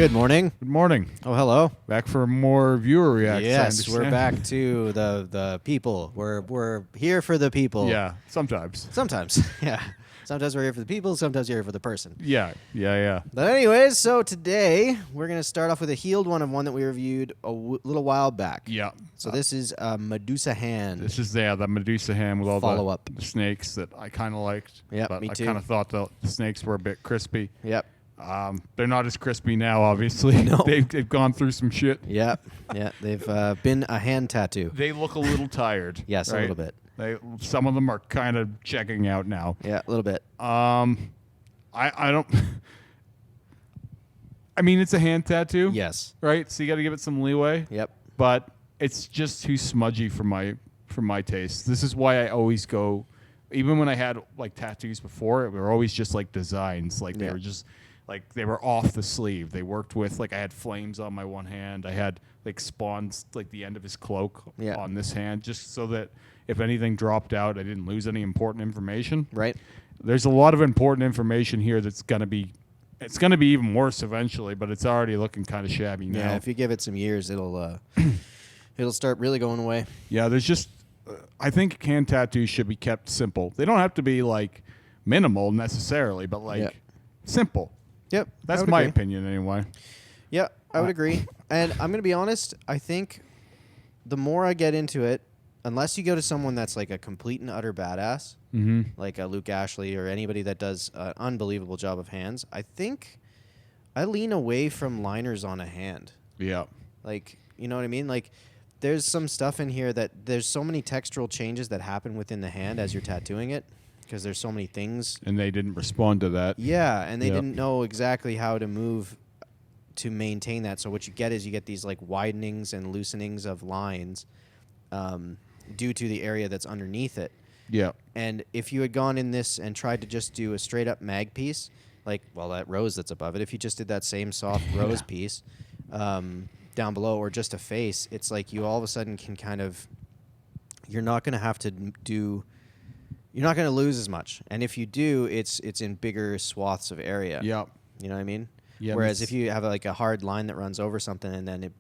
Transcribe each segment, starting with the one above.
Good morning. Good morning. Oh, hello. Back for more viewer reacts. Yes, we're back to the people. We're here for the people. Yeah, sometimes. Sometimes. Yeah. Sometimes we're here for the people. Sometimes you're here for the person. Yeah. But anyways, so today we're going to start off with a healed one of one that we reviewed a little while back. Yeah. So this is Medusahan. This is the Medusahan with all Follow-up. the snakes that I kind of liked. Yep, but me I too. kind of thought the snakes were a bit crispy. Yep. They're not as crispy now, obviously. No. They've gone through some shit. Yep. Yeah. They've been a hand tattoo. They look a little tired. Yes, right? a little bit. Some of them are kind of checking out now. Yeah, a little bit. I don't. I mean, it's a hand tattoo. Yes. Right. So you got to give it some leeway. Yep. But it's just too smudgy for my taste. This is why I always go. Even when I had like tattoos before, they were always just like designs. Like they were just like they were off the sleeve. They worked with like I had flames on my one hand. I had like spawns like the end of his cloak on this hand, just so that if anything dropped out, I didn't lose any important information. Right. There's a lot of important information here that's gonna be. It's gonna be even worse eventually, but it's already looking kind of shabby now. Yeah. If you give it some years, it'll it'll start really going away. Yeah. There's just. I think hand tattoos should be kept simple. They don't have to be like minimal necessarily, but like simple. Yep. That's my opinion anyway. Yeah, I would agree. And I'm going to be honest, I think the more I get into it, unless you go to someone that's like a complete and utter badass, like a Luke Ashley or anybody that does an unbelievable job of hands, I think I lean away from liners on a hand. Yeah. Like, you know what I mean? Like, there's some stuff in here that there's so many textural changes that happen within the hand as you're tattooing it because there's so many things. And they didn't respond to that. Yeah, and they didn't know exactly how to move to maintain that. So what you get is you get these like widenings and loosenings of lines due to the area that's underneath it. Yeah. And if you had gone in this and tried to just do a straight up mag piece, like, well, that rose that's above it, if you just did that same soft rose piece down below or just a face, it's like you all of a sudden can kind of, you're not going to have to do, you're not going to lose as much. And if you do, it's in bigger swaths of area. Yeah. You know what I mean? Yeah. Whereas if you have like a hard line that runs over something and then it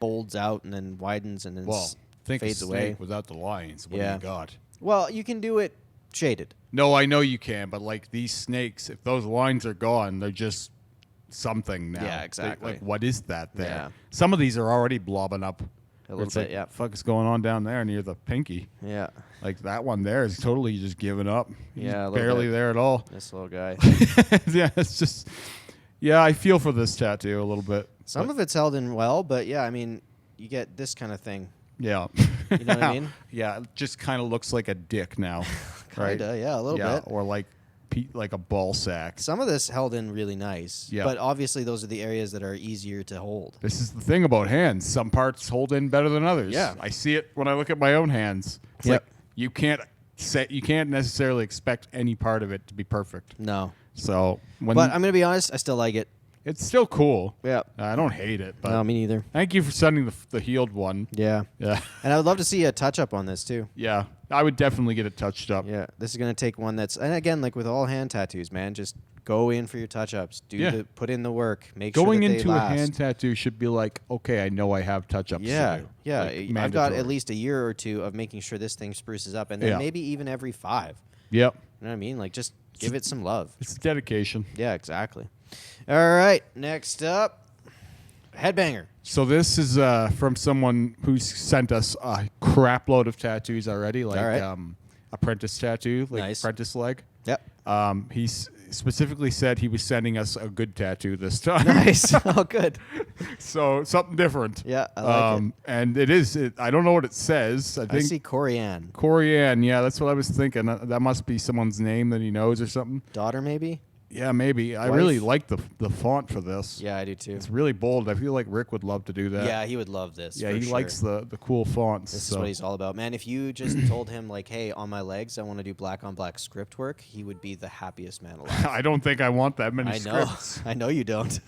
bolds out and then widens and then fades away. Without the lines, what do you got? Well, you can do it shaded. No, I know you can, but like these snakes, if those lines are gone, they're just something now. Yeah, exactly. Like, what is that there? Yeah. Some of these are already blobbing up. A little It's bit, like, yeah. Fuck is going on down there near the pinky? Yeah. Like that one there is totally just giving up. He's Yeah, a little barely bit. there at all. This little guy. Yeah, it's just. Yeah, I feel for this tattoo a little bit. Some of it's held in well, but yeah, I mean, you get this kind of thing. Yeah. You know what I mean? Yeah, it just kind of looks like a dick now. Right? Kinda, yeah, a little bit. Or like a ball sack. Some of this held in really nice. Yeah. But obviously those are the areas that are easier to hold. This is the thing about hands. Some parts hold in better than others. Yeah. I see it when I look at my own hands. It's Yep. like you can't necessarily expect any part of it to be perfect. No. So But I'm going to be honest, I still like it. it's still cool. Yeah. I don't hate it, but No, me neither. thank you for sending the healed one. Yeah. Yeah. And I would love to see a touch-up on this, too. Yeah. I would definitely get it touched up. Yeah. This is going to take one that's... And again, like with all hand tattoos, man, just go in for your touch-ups. Put in the work. Make Going sure that into they a last. hand tattoo should be like, okay, I know I have touch-ups Yeah. to do. Yeah. Like, I've got mandatory. at least a year or two of making sure this thing spruces up. And then maybe even every 5. Yep. You know what I mean? Like, just give it some love. It's dedication. Yeah, exactly. All right. Next up, Headbanger. So this is from someone who's sent us a crap load of tattoos already, like All right. apprentice tattoo, like Nice. apprentice leg. Yep. He's specifically said he was sending us a good tattoo this time. Nice. Oh, good. So something different. Yeah, I like it. And it is. I don't know what it says. I I think see Corianne. Corianne. Yeah, that's what I was thinking. That must be someone's name that he knows or something. Daughter, maybe? Yeah, maybe. I Wife? really like the font for this. Yeah, I do too. It's really bold. I feel like Rick would love to do that. Yeah, he would love this. Yeah, for he sure. likes the cool fonts. This is what he's all about. Man, if you just told him, like, hey, on my legs, I want to do black on black script work, he would be the happiest man alive. I don't think I want that many I know. scripts. I know you don't.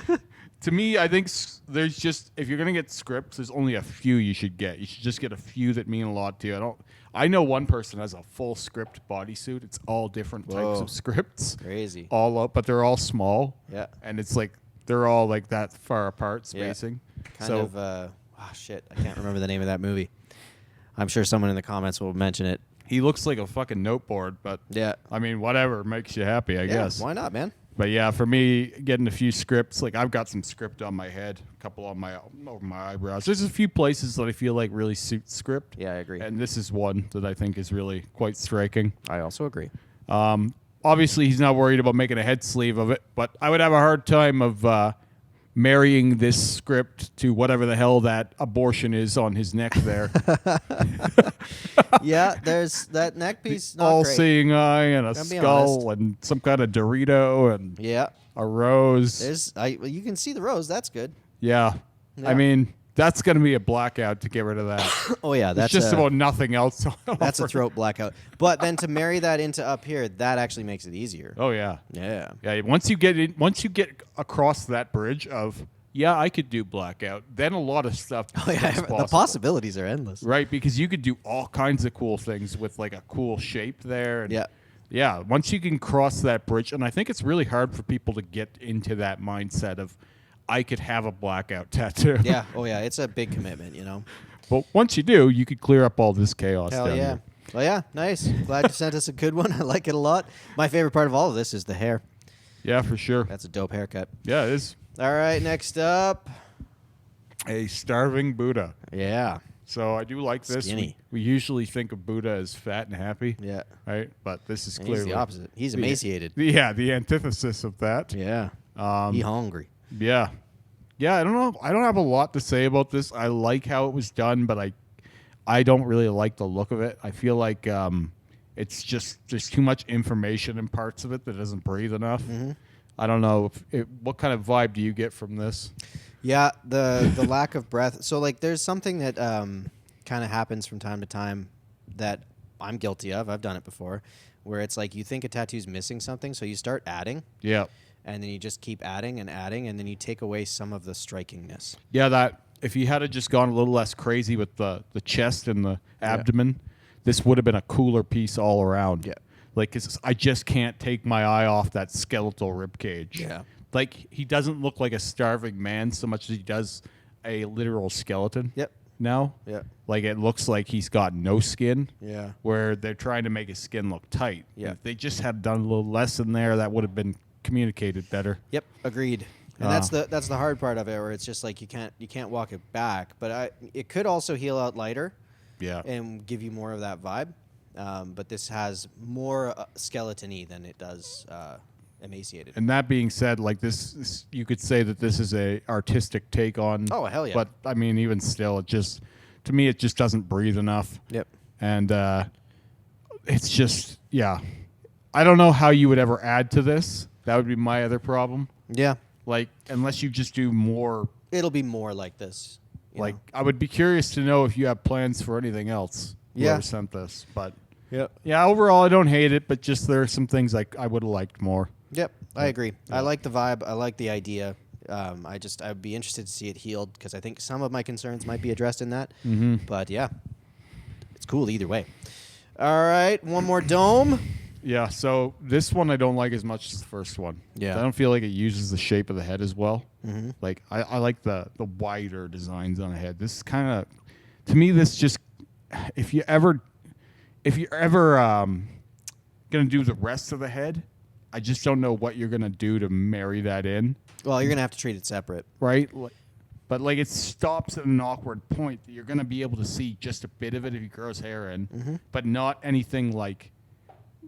To me, I think there's just, if you're going to get scripts, there's only a few you should get. You should just get a few that mean a lot to you. I know one person has a full script bodysuit. It's all different types of scripts. Crazy. All up, but they're all small. Yeah. And it's like they're all like that far apart Yeah. spacing. Kind So of. Shit, I can't remember the name of that movie. I'm sure someone in the comments will mention it. he looks like a fucking noteboard, but Yeah. I mean, whatever makes you happy, I guess. Why not, man? But yeah, for me, getting a few scripts, like I've got some script on my head, a couple on my over my eyebrows. There's a few places that I feel like really suit script. Yeah, I agree. And this is one that I think is really quite striking. I also agree. Obviously, he's not worried about making a head sleeve of it, but I would have a hard time of marrying this script to whatever the hell that abortion is on his neck there. Yeah, there's that neck piece. Not great. All-seeing eye and a Gotta be skull and some kind of Dorito and Yeah, a rose. you can see the rose. That's good. Yeah. Yeah. I mean, that's going to be a blackout to get rid of that. Oh yeah, It's that's just a, about nothing else. that's a throat blackout. But then to marry that into up here, that actually makes it easier. Oh yeah. Yeah. Yeah, once you get across that bridge of I could do blackout, then a lot of stuff Oh yeah, becomes the possible. possibilities are endless. Right, because you could do all kinds of cool things with like a cool shape there. And Yeah. Yeah, once you can cross that bridge, and I think it's really hard for people to get into that mindset of, I could have a blackout tattoo. Yeah. Oh yeah, it's a big commitment, you know. But once you do, you could clear up all this chaos. Hell down yeah. here. Well, yeah, nice. Glad you sent us a good one. I like it a lot. My favorite part of all of this is the hair. Yeah, for sure. That's a dope haircut. Yeah, it is All right, next up. a starving Buddha. Yeah. So I do like this. Skinny. We usually think of Buddha as fat and happy. Yeah. Right? But this is And clearly he's the opposite. He's the- emaciated. the antithesis of that. Yeah. He hungry. Yeah. Yeah, I don't know. I don't have a lot to say about this. I like how it was done, but I don't really like the look of it. I feel like it's just there's too much information in parts of it that doesn't breathe enough. Mm-hmm. I don't know. What kind of vibe do you get from this? Yeah, the lack of breath. So like there's something that kind of happens from time to time that I'm guilty of. I've done it before, where it's like you think a tattoo's missing something, so you start adding, Yeah. and then you just keep adding and adding, and then you take away some of the strikingness. Yeah, that if he had just gone a little less crazy with the chest and the abdomen, this would have been a cooler piece all around. Yeah. Like, 'cause I just can't take my eye off that skeletal rib cage. Yeah. Like, he doesn't look like a starving man so much as he does a literal skeleton. Yep. Now. Yeah. Like, it looks like he's got no skin. Yeah. Where they're trying to make his skin look tight. Yeah. If they just had done a little less in there, that would have been communicated better. Yep. Agreed. And that's the hard part of it, where it's just like you can't walk it back, but it could also heal out lighter. Yeah. And give you more of that vibe. But this has more skeleton-y than it does emaciated. And that being said, like this, you could say that this is a artistic take on. Oh, hell yeah. But I mean, even still, to me, it just doesn't breathe enough. Yep. And it's just, I don't know how you would ever add to this. That would be my other problem. Yeah. Like, unless you just do more. It'll be more like this. Like, I would be curious to know if you have plans for anything else. Yeah. Whoever sent this, but. Yep. Yeah, overall, I don't hate it, but just there are some things I would have liked more. Yep. I agree. I like the vibe. I like the idea. I'd be interested to see it healed, because I think some of my concerns might be addressed in that. Mm-hmm. But yeah, it's cool either way. All right, one more dome. Yeah, so this one I don't like as much as the first one. Yeah. I don't feel like it uses the shape of the head as well. Mm-hmm. Like, I like the wider designs on the head. This is kind of, to me, this just, if you're ever going to do the rest of the head, I just don't know what you're going to do to marry that in. Well, you're gonna have to treat it separate. Right? But, like, it stops at an awkward point that you're going to be able to see just a bit of it if he grows hair in, but not anything like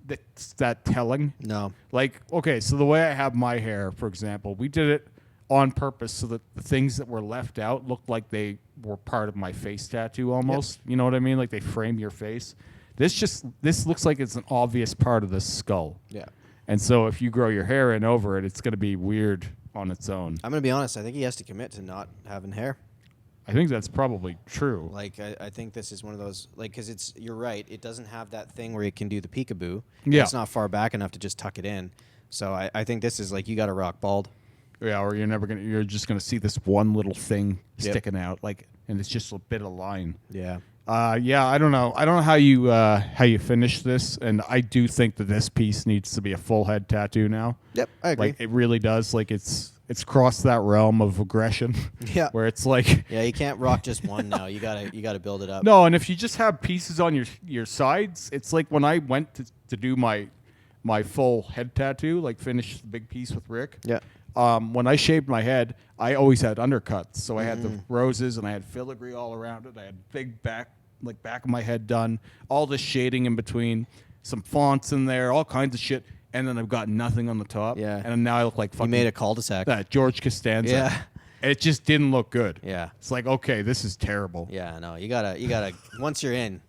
that's that telling. No. Like, okay, so the way I have my hair, for example, we did it on purpose so that the things that were left out looked like they were part of my face tattoo almost. Yep. You know what I mean? Like, they frame your face. This looks like it's an obvious part of the skull. Yeah. And so if you grow your hair in over it, it's going to be weird on its own. I'm gonna be honest. I think he has to commit to not having hair. I think that's probably true. Like, I think this is one of those, like, because you're right. It doesn't have that thing where it can do the peekaboo. Yeah. It's not far back enough to just tuck it in. So I think this is like, you got to rock bald. Yeah, or you're just gonna see this one little thing Yep. sticking out, like, and it's just a bit of line. Yeah. Yeah, I don't know. I don't know how you finish this, and I do think that this piece needs to be a full head tattoo now. Yep, I agree. Like, it really does. Like, it's crossed that realm of aggression. Yeah. Where it's like Yeah, you can't rock just one now. You gotta build it up. no, and if you just have pieces on your sides, it's like when I went to do my full head tattoo, like finish the big piece with Rick. Yeah. When I shaved my head, I always had undercuts. So I had the roses and I had filigree all around it. I had big back of my head done, all this shading in between, some fonts in there, all kinds of shit. And then I've got nothing on the top. Yeah. And now I look like fucking You made a cul-de-sac. that George Costanza. Yeah. It just didn't look good. Yeah. It's like, okay, this is terrible. Yeah, no, you gotta once you're in,